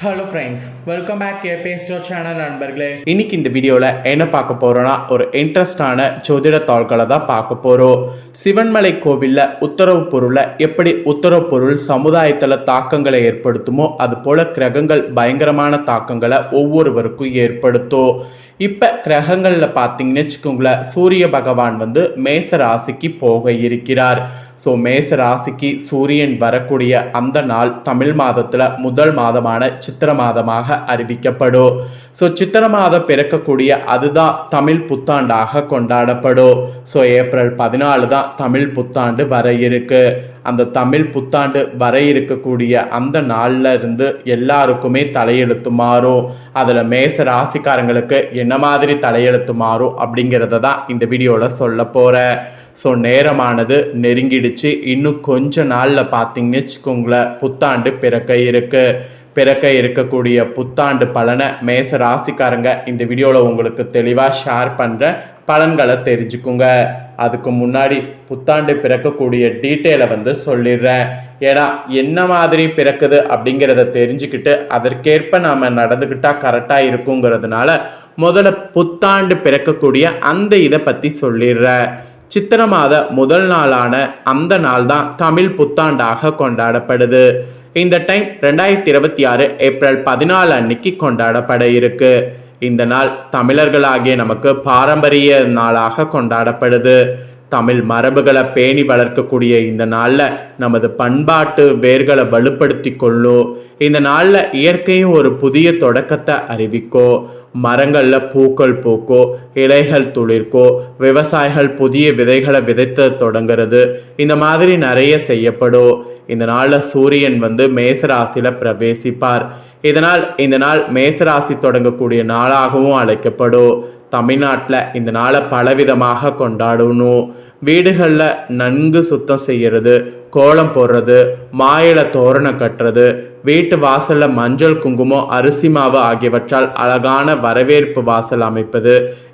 Hello friends, welcome back கேபிஎஸ்டோ channel நண்பர்களே. இன்னைக்கு இந்த வீடியோவில் என்ன பார்க்க போகிறோன்னா, ஒரு இன்ட்ரெஸ்டான ஜோதிட தாள்களை தான் பார்க்க போகிறோம். சிவன்மலை கோவிலில் உத்தரவு பொருளை எப்படி உத்தரவு பொருள் சமுதாயத்தில் தாக்கங்களை ஏற்படுத்துமோ அது போல் கிரகங்கள் பயங்கரமான தாக்கங்களை ஒவ்வொருவருக்கும் ஏற்படுத்தும். இப்போ கிரகங்களில் பார்த்தீங்கன்னு வச்சுக்கோங்களேன், சூரிய பகவான் மேச ராசிக்கு போக இருக்கிறார். ஸோ மேச ராசிக்கு சூரியன் வரக்கூடிய அந்த நாள் தமிழ் மாதத்தில் முதல் மாதமான சித்திர மாதமாக அறிவிக்கப்படும். ஸோ சித்திர மாதம் பிறக்கக்கூடிய அதுதான் தமிழ் புத்தாண்டாக கொண்டாடப்படும். ஸோ ஏப்ரல் 14 தான் தமிழ் புத்தாண்டு வர இருக்கு. அந்த தமிழ் புத்தாண்டு வர இருக்கக்கூடிய அந்த நாளில் இருந்து எல்லாருக்குமே தலையெழுத்து மாறும். அதில் மேச ராசிக்காரங்களுக்கு என்ன மாதிரி தலையெழுத்து மாறும் அப்படிங்கிறத தான் இந்த வீடியோவில் சொல்ல போகிறேன். ஸோ நேரமானது நெருங்கிடுச்சு. இன்னும் கொஞ்ச நாளில் பார்த்தீங்கன்னு வச்சுக்கோங்களேன், புத்தாண்டு பிறக்க இருக்கக்கூடிய புத்தாண்டு பலனை மேச ராசிக்காரங்க இந்த வீடியோவில் உங்களுக்கு தெளிவாக ஷேர் பண்ணுற பலன்களை தெரிஞ்சுக்குங்க. அதுக்கு முன்னாடி புத்தாண்டு பிறக்கக்கூடிய டீட்டெயிலை சொல்லிடுறேன். ஏன்னா என்ன மாதிரி பிறக்குது அப்படிங்கிறத தெரிஞ்சுக்கிட்டு அதற்கேற்ப நாம் நடந்துக்கிட்டால் கரெக்டாக இருக்குங்கிறதுனால முதல்ல புத்தாண்டு பிறக்கக்கூடிய அந்த இதை பற்றி சொல்லிடுறேன். சித்திர மாத முதல் நாளான அந்த நாள் தான் தமிழ் புத்தாண்டாக கொண்டாடப்படுது. இந்த டைம் 2026 ஏப்ரல் 14 அன்னைக்கு கொண்டாடப்பட இருக்கு. இந்த நாள் தமிழர்களாகிய நமக்கு பாரம்பரிய நாளாக கொண்டாடப்படுது. தமிழ் மரபுகளை பேணி வளர்க்கக்கூடிய இந்த நாளில் நமது பண்பாட்டு வேர்களை வலுப்படுத்தி கொள்ளும். இந்த நாளில் இயற்கையும் ஒரு புதிய தொடக்கத்தை அறிவிக்கும். மரங்களில் பூக்கள் பூக்கோ, இலைகள் துளிர்க்கோ, விவசாயிகள் புதிய விதைகளை விதைத்து தொடங்குறது, இந்த மாதிரி நிறைய செய்யப்படும். இந்த நாளில் சூரியன் மேசராசியில் பிரவேசிப்பார். இதனால் இந்த நாள் மேசராசி தொடங்கக்கூடிய நாளாகவும் அழைக்கப்படும். தமிழ்நாட்டில் இந்த நாளை பலவிதமாக கொண்டாடணும். வீடுகளில் நன்கு சுத்தம் செய்கிறது, கோலம் போடுறது, மாயில தோரணம் கட்டுறது, வீட்டு வாசலில் மஞ்சள் குங்குமம் அரிசி மாவு ஆகியவற்றால் அழகான வரவேற்பு வாசல் அமைப்பது,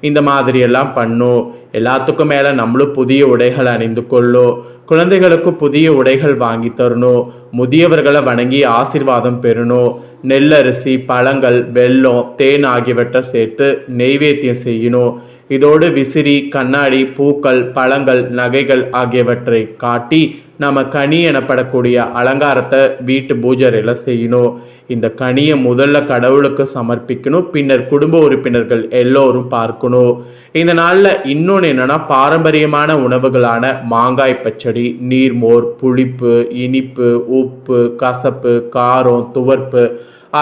இந்த மாதிரியெல்லாம் பண்ணும். எல்லாத்துக்கும் மேலே நம்மளும் புதிய உடைகள் அணிந்து கொள்ளும். குழந்தைகளுக்கு புதிய உடைகள் வாங்கி தரணும். முதியவர்களை வணங்கி ஆசீர்வாதம் பெறணும். நெல்லரிசி, பழங்கள், வெல்லம், தேன் ஆகியவற்றை சேர்த்து நெய்வேத்தியம் செய்யணும். இதோடு விசிறி, கண்ணாடி, பூக்கள், பழங்கள், நகைகள் ஆகியவற்றை காட்டி நம்ம கனி எனப்படக்கூடிய அலங்காரத்தை வீட்டு பூஜையில் செய்யணும். இந்த கனியை முதல்ல கடவுளுக்கு சமர்ப்பிக்கணும். பின்னர் குடும்ப உறுப்பினர்கள் எல்லோரும் பார்க்கணும். இந்த நாளில் இன்னொன்று என்னென்னா, பாரம்பரியமான உணவுகளான மாங்காய் பச்சடி, நீர்மோர், புளிப்பு, இனிப்பு, உப்பு, கசப்பு, காரம், துவர்ப்பு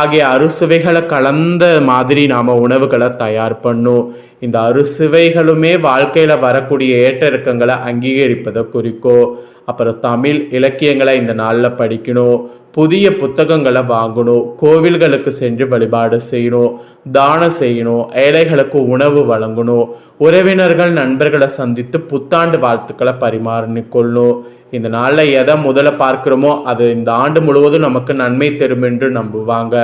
ஆகிய அறுசுவைகளை கலந்த மாதிரி நாம் உணவுகளை தயார் பண்ணும். இந்த அறுசுவைகளுமே வாழ்க்கையில் வரக்கூடிய ஏற்ற இறக்கங்களை அங்கீகரிப்பதை குறிக்கும். அப்புறம் தமிழ் இலக்கியங்களை இந்த நாளில் படிக்கணும். புதிய புத்தகங்களை வாங்கணும். கோவில்களுக்கு சென்று வழிபாடு செய்யணும். தானம் செய்யணும். ஏழைகளுக்கு உணவு வழங்கணும். உறவினர்கள், நண்பர்களை சந்தித்து புத்தாண்டு வாழ்த்துக்களை பரிமாறிக்கொள்ளணும். இந்த நாளில் எதை முதல்ல பார்க்குறோமோ அது இந்த ஆண்டு முழுவதும் நமக்கு நன்மை தரும் என்று நம்புவாங்க.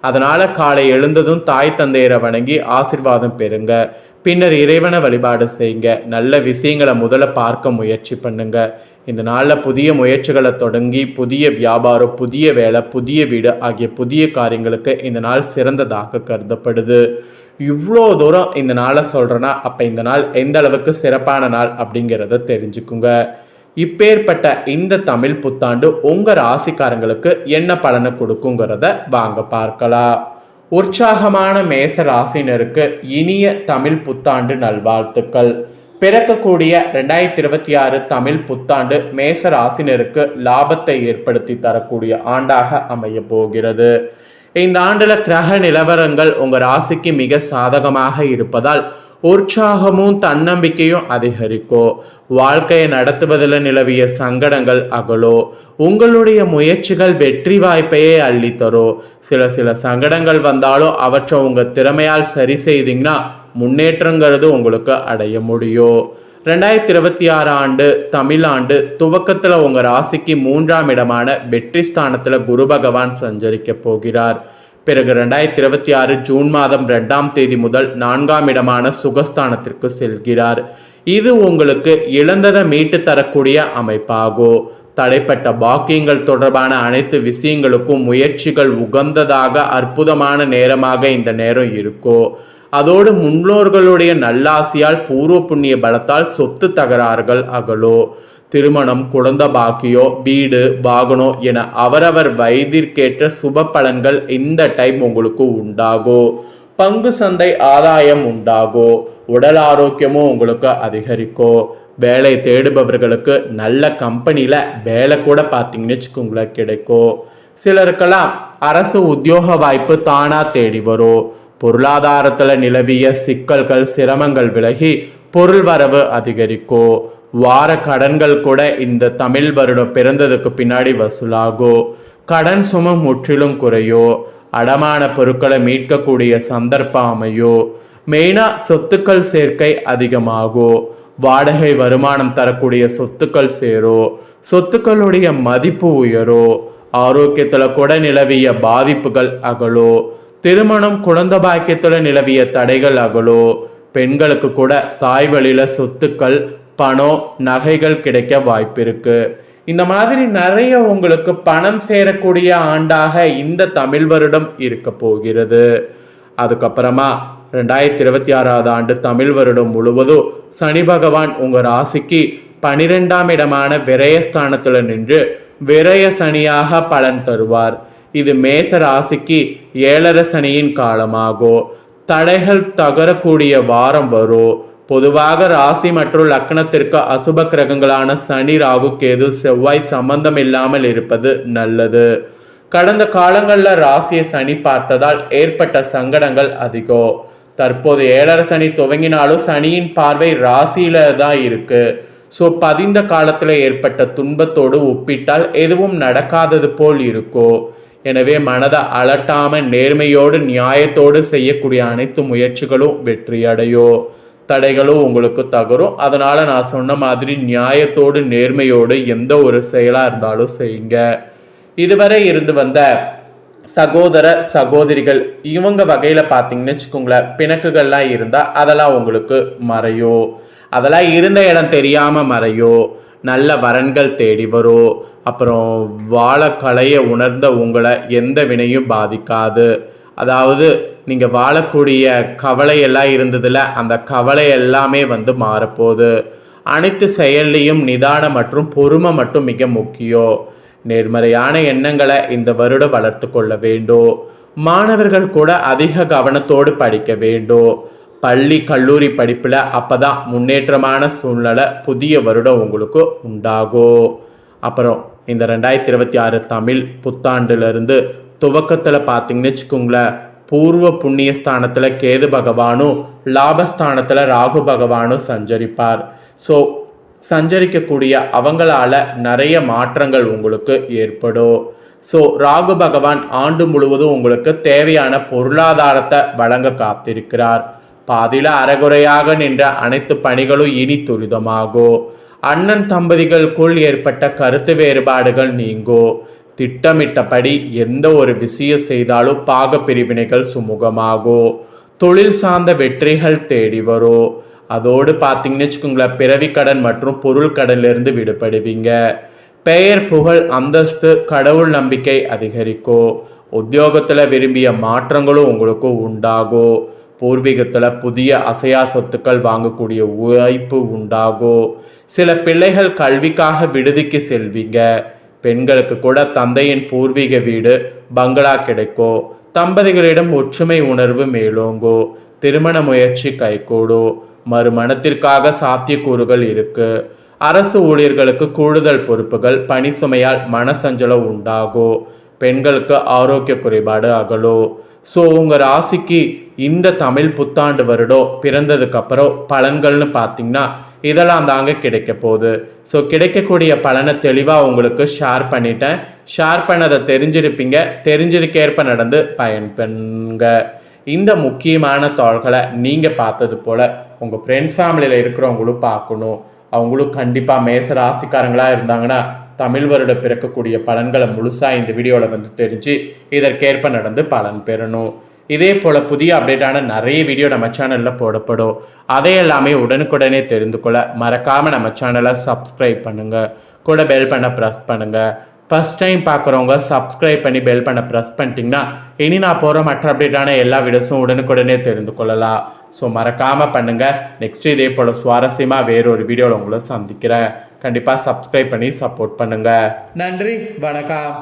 அதனால் காலை எழுந்ததும் தாய் தந்தையரை வணங்கி ஆசீர்வாதம் பெறுங்க. பின்னர் இறைவனை வழிபாடு செய்யுங்க. நல்ல விஷயங்களை முதல்ல பார்க்க முயற்சி பண்ணுங்க. இந்த நாளில் புதிய முயற்சிகளை தொடங்கி புதிய வியாபாரம், புதிய வேலை, புதிய வீடு ஆகிய புதிய காரியங்களுக்கு இந்த நாள் சிறந்ததாக கருதப்படுது. இவ்வளோ தூரம் இந்த நாளை சொல்கிறேன்னா அப்போ இந்த நாள் எந்த அளவுக்கு சிறப்பான நாள் அப்படிங்கிறத தெரிஞ்சுக்குங்க. இப்பேற்பட்ட இந்த தமிழ் புத்தாண்டு உங்கள் ராசிக்காரங்களுக்கு என்ன பலனை கொடுக்குங்கிறத வாங்க பார்க்கலாம். உற்சாகமான மேச ராசினருக்கு இனிய தமிழ் புத்தாண்டு நல்வாழ்த்துக்கள். பிறக்கக்கூடிய 2026 தமிழ் புத்தாண்டு மேச ராசினருக்கு லாபத்தை ஏற்படுத்தி தரக்கூடிய ஆண்டாக அமைய போகிறது. இந்த ஆண்டில் கிரக நிலவரங்கள் உங்கள் ராசிக்கு மிக சாதகமாக இருப்பதால் உற்சாகமும் தன்னம்பிக்கையும் அதிகரிக்கும். வாழ்க்கையை நடத்துவதில் நிலவிய சங்கடங்கள் அகலோ. உங்களுடைய முயற்சிகள் வெற்றி வாய்ப்பையே அள்ளித்தரும். சில சங்கடங்கள் வந்தாலும் அவற்றை உங்கள் திறமையால் சரி செய்தீங்கன்னா முன்னேற்றங்கிறது உங்களுக்கு அடைய முடியும். 2026 ஆண்டு தமிழாண்டு துவக்கத்தில் உங்கள் ராசிக்கு 3ஆம் இடமான வெற்றி ஸ்தானத்தில் குரு பகவான் சஞ்சரிக்க போகிறார். பிறகு 2026 ஜூன் மாதம் 2ஆம் தேதி முதல் 4ஆம் இடமான சுகஸ்தானத்திற்கு செல்கிறார். இது உங்களுக்கு இழந்ததை மீட்டு தரக்கூடிய அமைப்பாகும். தடைப்பட்ட பாக்கியங்கள் தொடர்பான அனைத்து விஷயங்களுக்கும் முயற்சிகள் உகந்ததாக அற்புதமான நேரமாக இந்த நேரம் இருக்கும். அதோடு முன்னோர்களுடைய நல்லாசியால் பூர்வ புண்ணிய பலத்தால் சொத்து தகராறுகள் அகலோ. திருமணம், குழந்தை பாக்கியோ, வீடு, வாகனம் என அவரவர் வயதிற்கேற்ற சுப பலன்கள் இந்த டைம் உங்களுக்கு உண்டாகும். பங்கு சந்தை ஆதாயம் உண்டாகும். உடல் ஆரோக்கியமும் உங்களுக்கு அதிகரிக்கும். வேலை தேடுபவர்களுக்கு நல்ல கம்பெனியில் வேலை கூட பார்த்தீங்கன்னு வச்சுக்கோங்களேன் கிடைக்கும். சிலருக்கெல்லாம் அரசு உத்தியோக வாய்ப்பு தானாக தேடி வரும். பொருளாதாரத்தில் நிலவிய சிக்கல்கள், சிரமங்கள் விலகி பொருள் வரவு அதிகரிக்கும். வார கடன்கள் கூட இந்த தமிழ் வருடம் பிறந்ததுக்கு பின்னாடி வசூலாகும். கடன் சுமை முற்றிலும் குறையோ. அடமான பொருட்களை மீட்கக்கூடிய சந்தர்ப்பம் அமையோ. மெயினாக சொத்துக்கள் சேர்க்கை அதிகமாகும். வாடகை வருமானம் தரக்கூடிய சொத்துக்கள் சேரோ. சொத்துக்களுடைய மதிப்பு உயரோ. ஆரோக்கியத்தில் கூட நிலவிய பாதிப்புகள் அகலோ. திருமணம், குழந்தை பாக்கியத்தில் நிலவிய தடைகள் அகலோ. பெண்களுக்கு கூட தாய் வழியில சொத்துக்கள், பணம், நகைகள் கிடைக்க வாய்ப்பு இருக்கு. இந்த மாதிரி நிறைய உங்களுக்கு பணம் சேரக்கூடிய ஆண்டாக இந்த தமிழ் வருடம் இருக்க போகிறது. அதுக்கப்புறமா 2026 ஆண்டு தமிழ் வருடம் முழுவதும் சனி பகவான் உங்க ராசிக்கு 12ஆம் இடமான விரயஸ்தானத்துல நின்று விரய சனியாக பலன் தருவார். இது மேச ராசிக்கு 7.5 சனியின் காலமாகும். தடைகள் தகரக்கூடிய வாரம் வரும். பொதுவாக ராசி மற்றும் லக்னத்திற்கு அசுப கிரகங்களான சனி, ராகு, கேது, செவ்வாய் சம்பந்தம் இல்லாமல் இருப்பது நல்லது. கடந்த காலங்களில் ராசியை சனி பார்த்ததால் ஏற்பட்ட சங்கடங்கள் அதிகம். தற்போது 7.5 சனி துவங்கினாலும் சனியின் பார்வை ராசியில தான் இருக்கு. ஸோ பதிந்த காலத்தில் ஏற்பட்ட துன்பத்தோடு ஒப்பிட்டால் எதுவும் நடக்காதது போல் இருக்கும். எனவே மனதை அலட்டாம நேர்மையோடு நியாயத்தோடு செய்யக்கூடிய அனைத்து முயற்சிகளும் வெற்றியடையோ. தடைகளும் உங்களுக்கு தகரும். அதனால நான் சொன்ன மாதிரி நியாயத்தோடு நேர்மையோடு எந்த ஒரு செயலாக இருந்தாலும் செய்யுங்க. இதுவரை இருந்து வந்த சகோதர சகோதரிகள் இவங்க வகையில் பார்த்தீங்கன்னு வச்சுக்கோங்களேன், பிணக்குகள்லாம் இருந்தால் அதெல்லாம் உங்களுக்கு மறையோ. அதெல்லாம் இருந்த இடம் தெரியாமல் மறையோ. நல்ல வரன்கள் தேடி வரும். அப்புறம் வாழக்கலையை உணர்ந்த உங்களை எந்த வினையும் பாதிக்காது. அதாவது நீங்கள் வாழக்கூடிய கவலையெல்லாம் இருந்ததில் அந்த கவலை எல்லாமே மாறப்போகுது. அனைத்து செயல்லையும் நிதானம் மற்றும் பொறுமை மட்டும் மிக முக்கியம். நேர்மறையான எண்ணங்களை இந்த வருடம் வளர்த்து கொள்ள வேண்டும். மாணவர்கள் கூட அதிக கவனத்தோடு படிக்க வேண்டும். பள்ளி கல்லூரி படிப்பில் அப்போதான் முன்னேற்றமான சூழ்நிலை புதிய வருடம் உங்களுக்கு உண்டாகும். அப்புறம் இந்த 2026 தமிழ் புத்தாண்டுலேருந்து துவக்கத்தில் பார்த்தீங்கன்னு வச்சுக்கோங்களேன், பூர்வ புண்ணிய ஸ்தானத்தில் கேது பகவானும் லாபஸ்தானத்தில் ராகு பகவானும் சஞ்சரிப்பார். ஸோ சஞ்சரிக்கக்கூடிய அவங்களால நிறைய மாற்றங்கள் உங்களுக்கு ஏற்படும். ஸோ ராகு பகவான் ஆண்டு முழுவதும் உங்களுக்கு தேவையான பொருளாதாரத்தை வழங்க காத்திருக்கிறார். பாதியில் அரைகுறையாக நின்ற அனைத்து பணிகளும் இனி துரிதமாகும். அண்ணன் தம்பதிகளுக்குள் ஏற்பட்ட கருத்து வேறுபாடுகள் நீங்கும். திட்டமிட்டபடி எந்த ஒரு விஷயம் செய்தாலும் பாக பிரிவினைகள் சுமூகமாகும். தொழில் சார்ந்த வெற்றிகள் தேடி வரும். அதோடு பார்த்தீங்கன்னு வச்சுக்கோங்களேன், பிறவி கடன் மற்றும் பொருள் கடனிலிருந்து விடுபடுவீங்க. பெயர், புகழ், அந்தஸ்து, கடவுள் நம்பிக்கை அதிகரிக்கும். உத்தியோகத்தில் விரும்பிய மாற்றங்களும் உங்களுக்கு உண்டாகும். பூர்வீகத்தில் புதிய அசையா சொத்துக்கள் வாங்கக்கூடிய வாய்ப்பு உண்டாகும். சில பிள்ளைகள் கல்விக்காக விடுதிக்கு செல்வீங்க. பெண்களுக்கு கூட தந்தையின் பூர்வீக வீடு, பங்களா கிடைக்கும். தம்பதிகளிடம் ஒற்றுமை உணர்வு மேலோங்கும். திருமண முயற்சி கைகூடும். மறுமணத்திற்காக சாத்தியக்கூறுகள் இருக்கு. அரசு ஊழியர்களுக்கு கூடுதல் பொறுப்புகள், பணி சுமையால் மனசஞ்சலம் உண்டாகும். பெண்களுக்கு ஆரோக்கிய குறைபாடு அகலும். ஸோ உங்கள் ராசிக்கு இந்த தமிழ் புத்தாண்டு வருடம் பிறந்ததுக்கு அப்புறம் பலன்கள்னு பார்த்தீங்கன்னா இதெல்லாம் தாங்க கிடைக்க போகுது. ஸோ கிடைக்கக்கூடிய பலனை தெளிவாக உங்களுக்கு ஷேர் பண்ணிட்டேன். ஷேர் பண்ணதை தெரிஞ்சிருப்பீங்க. தெரிஞ்சதுக்கேற்ப நடந்து பயன்பெறுங்க. இந்த முக்கியமான தாள்களை நீங்கள் பார்த்தது போல் உங்கள் ஃப்ரெண்ட்ஸ் ஃபேமிலியில் இருக்கிறவங்களும் பார்க்கணும். அவங்களும் கண்டிப்பாக மேச ராசிக்காரங்களாக இருந்தாங்கன்னா தமிழ் வருடம் பிறக்கக்கூடிய பலன்களை முழுசாக இந்த வீடியோவில் தெரிஞ்சு இதற்கேற்ப நடந்து பலன் பெறணும். இதே போல் புதிய அப்டேட்டான நிறைய வீடியோ நம்ம சேனலில் போடப்படும். அதை எல்லாமே உடனுக்குடனே தெரிந்து கொள்ள மறக்காமல் நம்ம சேனலை சப்ஸ்கிரைப் பண்ணுங்கள். கூட பெல் பண்ண ப்ரெஸ் பண்ணுங்கள். ஃபர்ஸ்ட் டைம் பார்க்குறவங்க சப்ஸ்கிரைப் பண்ணி பெல் பண்ண ப்ரெஸ் பண்ணிட்டீங்கன்னா இனி நான் போகிற மற்ற அப்டேட்டான எல்லா வீடியோஸும் உடனுக்குடனே தெரிந்து கொள்ளலாம். ஸோ மறக்காமல் பண்ணுங்கள். நெக்ஸ்ட் இதே போல் சுவாரஸ்யமாக வேறொரு வீடியோவில் உங்களை சந்திக்கிறேன். கண்டிப்பாக சப்ஸ்கிரைப் பண்ணி சப்போர்ட் பண்ணுங்கள். நன்றி, வணக்கம்.